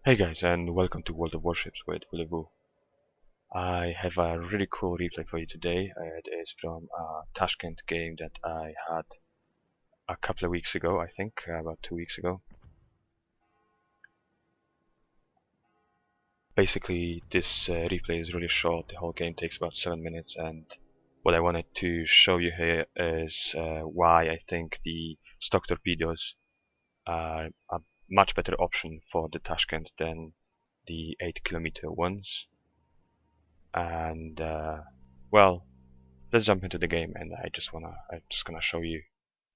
Hey guys, and welcome to World of Warships with Willy. I have a really cool replay for you today. It is from a Tashkent game that I had a couple of weeks ago, I think, about 2 weeks ago. Basically, this replay is really short. The whole game takes about 7 minutes, and what I wanted to show you here is why I think the stock torpedoes are a much better option for the Tashkent than the 8 km ones. And well, let's jump into the game, and I'm just gonna show you.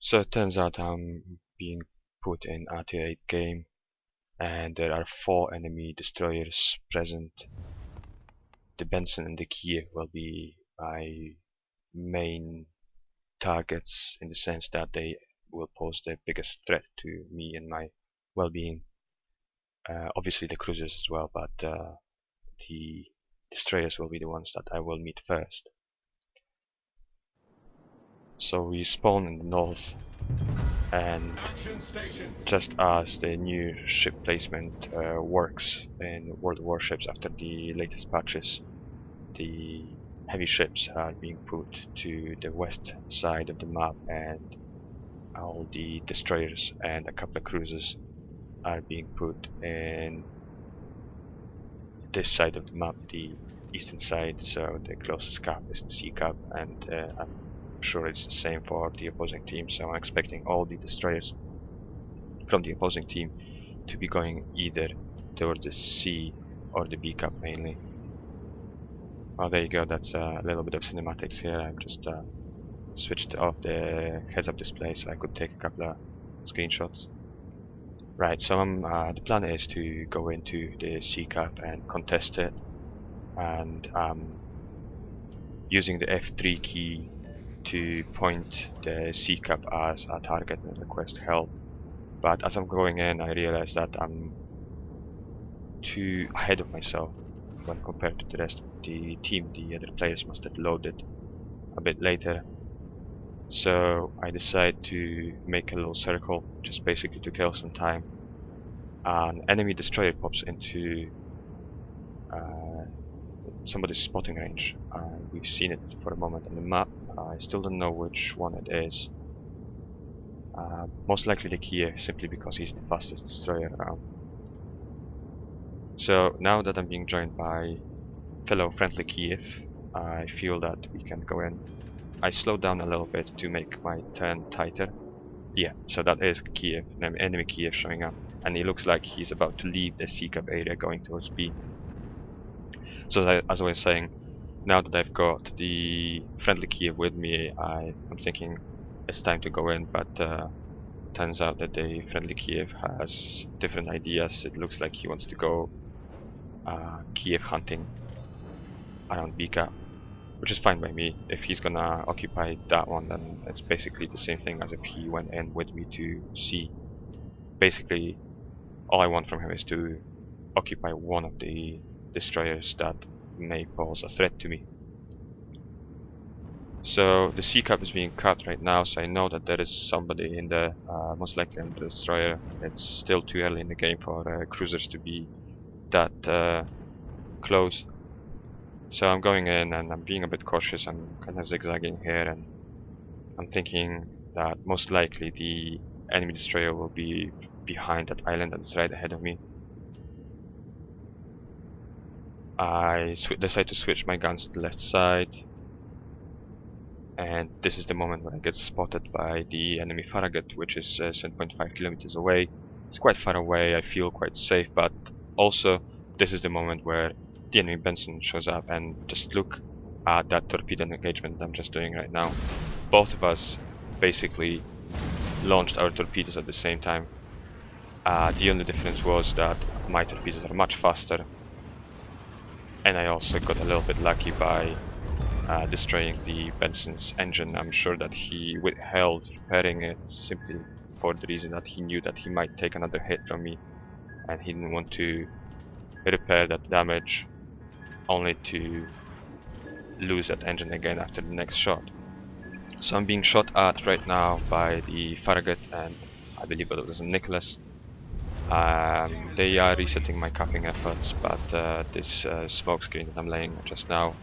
So it turns out I'm being put in RT8 game, and there are 4 enemy destroyers present. The Benson and the Kiev will be my main targets, in the sense that they will pose the biggest threat to me and my well-being. Obviously the cruisers as well, but the destroyers will be the ones that I will meet first. So we spawn in the north, and just as the new ship placement works in World of Warships after the latest patches, the heavy ships are being put to the west side of the map, and all the destroyers and a couple of cruisers are being put in this side of the map, the eastern side. So the closest cap is the sea cap, and I'm sure it's the same for the opposing team. So I'm expecting all the destroyers from the opposing team to be going either towards the C or the B cap mainly. Oh, there you go. That's a little bit of cinematics here. I've just switched off the heads-up display so I could take a couple of screenshots. Right, so the plan is to go into the C cap and contest it, and using the F3 key to point the C cap as a target and request help. But as I'm going in, I realize that I'm too ahead of myself when compared to the rest of the team. The other players must have loaded a bit later. So I decide to make a little circle, just basically to kill some time. An enemy destroyer pops into somebody's spotting range. We've seen it for a moment on the map. I still don't know which one it is. Most likely the Kiev, simply because he's the fastest destroyer around. So now that I'm being joined by fellow friendly Kiev, I feel that we can go in. I slowed down a little bit to make my turn tighter. Yeah, so that is Kiev, an enemy Kiev showing up, and it looks like he's about to leave the C cap area going towards B. So as I was saying, now that I've got the friendly Kiev with me, I'm thinking it's time to go in, but turns out that the friendly Kiev has different ideas. It looks like he wants to go Kiev hunting around B cap, which is fine by me. If he's gonna occupy that one, then it's basically the same thing as if he went in with me to C. Basically, all I want from him is to occupy one of the destroyers that may pose a threat to me. So the C cap is being cut right now, so I know that there is somebody in there, most likely in the destroyer. It's still too early in the game for cruisers to be that close. So I'm going in and I'm being a bit cautious. I'm kind of zigzagging here, and I'm thinking that most likely the enemy destroyer will be behind that island that's right ahead of me. I decide to switch my guns to the left side, and this is the moment when I get spotted by the enemy Farragut, which is 7.5 kilometers away. It's quite far away. I feel quite safe, but also this is the moment where the enemy Benson shows up, and just look at that torpedo engagement I'm just doing right now. Both of us basically launched our torpedoes at the same time. The only difference was that my torpedoes are much faster, and I also got a little bit lucky by destroying the Benson's engine. I'm sure that he withheld repairing it simply for the reason that he knew that he might take another hit from me, and he didn't want to repair that damage only to lose that engine again after the next shot. So I'm being shot at right now by the Farragut and I believe it was a Nicholas. They are resetting my capping efforts, but this smoke screen that I'm laying just now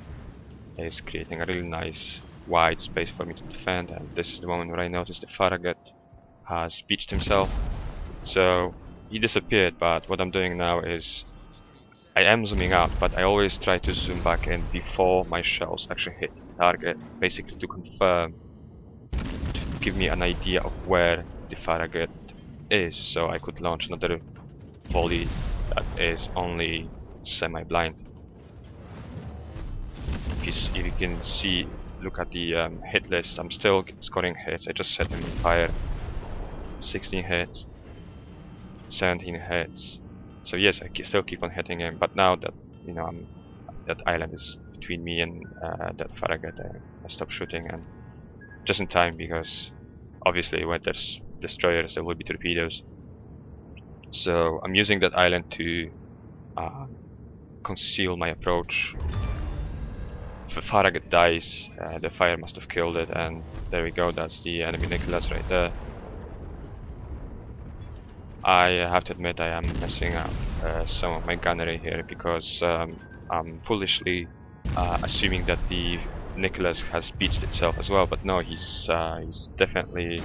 is creating a really nice wide space for me to defend, and this is the moment where I noticed the Farragut has beached himself. So he disappeared, but what I'm doing now is I am zooming out, but I always try to zoom back in before my shells actually hit the target, basically to confirm, to give me an idea of where the Farragut is, so I could launch another volley that is only semi-blind. If you can see, look at the hit list, I'm still scoring hits. I just set them on fire. 16 hits, 17 hits. So yes, I still keep on hitting him, but now that that island is between me and that Farragut, I stop shooting, and just in time, because obviously when there's destroyers there will be torpedoes. So I'm using that island to conceal my approach. If Farragut dies, the fire must have killed it, and there we go, that's the enemy Nicholas right there. I have to admit I am messing up some of my gunnery here, because I'm foolishly assuming that the Nicholas has beached itself as well, but no, he's definitely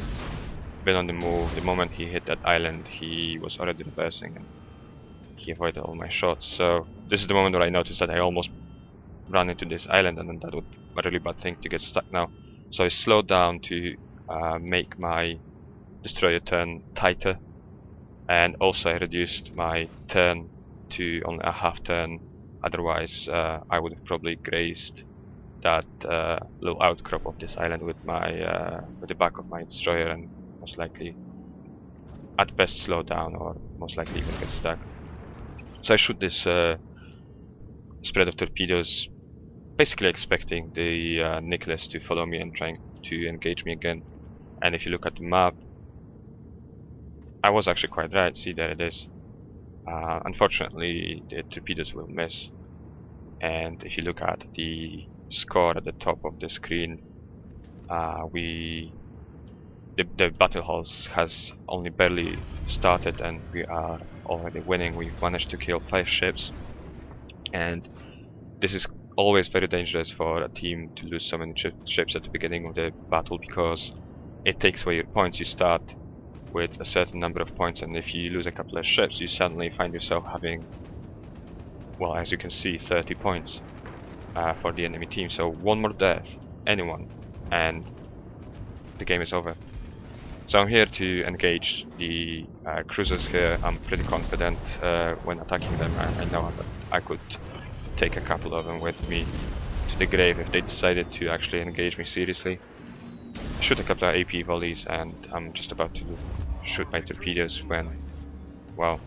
been on the move. The moment he hit that island, he was already reversing and he avoided all my shots. So this is the moment where I noticed that I almost ran into this island, and then that would be a really bad thing to get stuck now. So I slowed down to make my destroyer turn tighter, and also I reduced my turn to only a half turn. Otherwise I would have probably grazed that little outcrop of this island with the back of my destroyer, and most likely at best slow down, or most likely even get stuck. So I shoot this spread of torpedoes, basically expecting the Nicholas to follow me and trying to engage me again. And if you look at the map, I was actually quite right. See, there it is. Unfortunately, the torpedoes will miss. And if you look at the score at the top of the screen, the battle has only barely started, and we are already winning. We've managed to kill 5 ships, and this is always very dangerous for a team to lose so many ships at the beginning of the battle, because it takes away your points. You start with a certain number of points, and if you lose a couple of ships, you suddenly find yourself having, well, as you can see, 30 points for the enemy team. So one more death, anyone, and the game is over. So I'm here to engage the cruisers here. I'm pretty confident when attacking them. I know that I could take a couple of them with me to the grave if they decided to actually engage me seriously. Shoot a couple of AP volleys, and I'm just about to shoot my torpedoes when, well,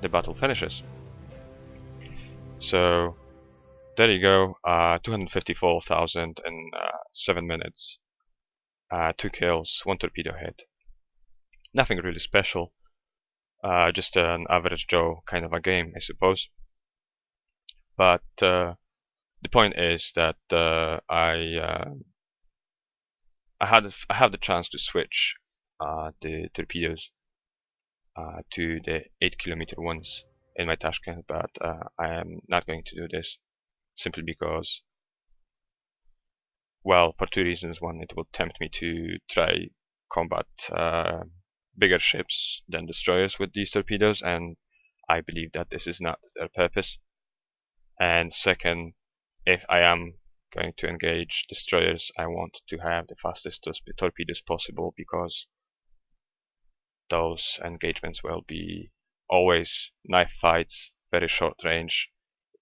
the battle finishes. So there you go, 254,000 in 7 minutes, 2 kills, 1 torpedo hit. Nothing really special, just an average Joe kind of a game, I suppose. But the point is that I have the chance to switch the torpedoes to the 8-kilometer ones in my Tashkent, but I am not going to do this simply because, well, for 2 reasons. One, it will tempt me to try combat bigger ships than destroyers with these torpedoes, and I believe that this is not their purpose. And second, if I am going to engage destroyers, I want to have the fastest torpedoes possible, because those engagements will be always knife fights, very short range.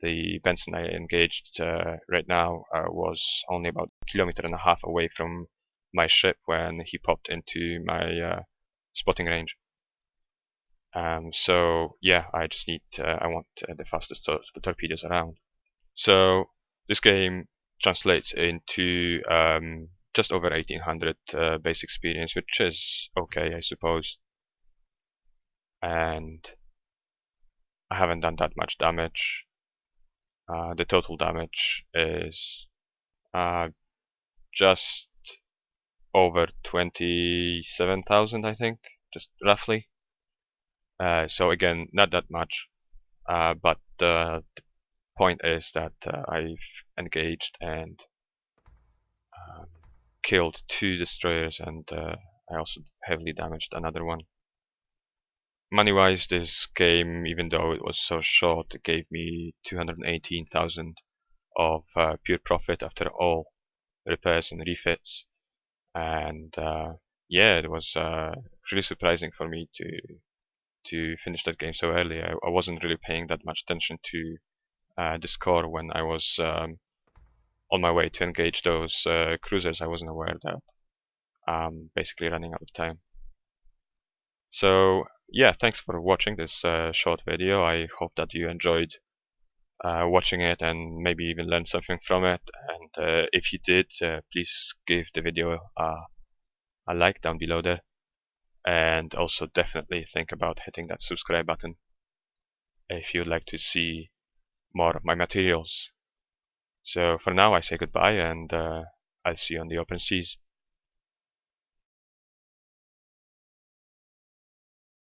The Benson I engaged right now was only about 1.5 kilometers away from my ship when he popped into my spotting range. So yeah, I want the fastest torpedoes around. So this game translates into just over 1800 base experience, which is okay, I suppose. And I haven't done that much damage. The total damage is just over 27,000, I think, just roughly. So again, not that much, but the point is that I've engaged and um, killed 2 destroyers, and I also heavily damaged another one. Money-wise, this game, even though it was so short, it gave me 218,000 of pure profit after all repairs and refits. And yeah, it was really surprising for me to finish that game so early. I wasn't really paying that much attention to the score when I was on my way to engage those cruisers. I wasn't aware that I'm basically running out of time. So yeah, thanks for watching this short video. I hope that you enjoyed watching it and maybe even learned something from it. And if you did, please give the video a like down below there. And also definitely think about hitting that subscribe button if you'd like to see more of my materials. So for now, I say goodbye, and I'll see you on the open seas.